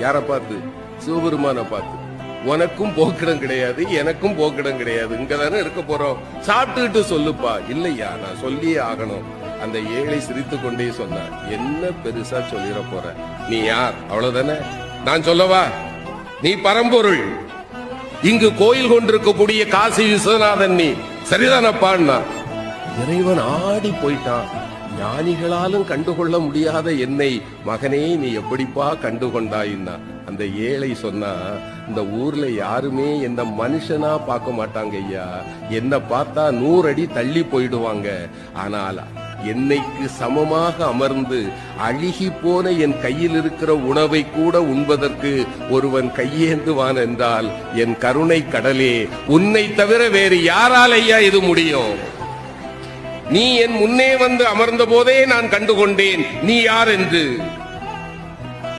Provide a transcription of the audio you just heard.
யார பார்த்து? சிவபெருமான பார்த்து. உனக்கும் போக்கிடம் கிடையாது, எனக்கும் போக்கிடம் கிடையாது, இங்கதானே இருக்க போறோம், சாப்பிட்டுக்கிட்டு சொல்லுப்பா. இல்லையா, நான் சொல்லியே ஆகணும். அந்த ஏழை சிரித்து கொண்டே சொன்னார், என்ன பெருசா சொல்லிட போற, நீ யார், அவ்வளவுதானே, நான் சொல்லவா, நீ பரம்பொருள், இங்கு கோயில் கொண்டிருக்கக்கூடிய காசி விஸ்வநாதன், நீ சரிதானப்பான்னா. இறைவன் ஆடி போயிட்டான். ஞானிகளாலும் கண்டுகொள்ள முடியாத என்னை மகனே நீ எப்படிப்பா கண்டுகொண்டாயின்னா. அந்த ஏழை சொன்னா, இந்த ஊர்ல யாருமே என்ன மனுஷனா பார்க்க மாட்டாங்க ஐயா, என்ன பார்த்தா 100 அடி தள்ளி போயிடுவாங்க. ஆனால் என்னைக்கு சமமாக அமர்ந்து அழுகி போன என் கையில் இருக்கிற உணவை கூட உண்பதற்கு ஒருவன் கையேந்துவான் என்றால் என் கருணை கடலே, உன்னை தவிர வேறு யாரால் ஐயா இது முடியும்? நீ என் முன்னே வந்து அமர்ந்த போதே நான் கண்டுகொண்டேன் நீ யார் என்று.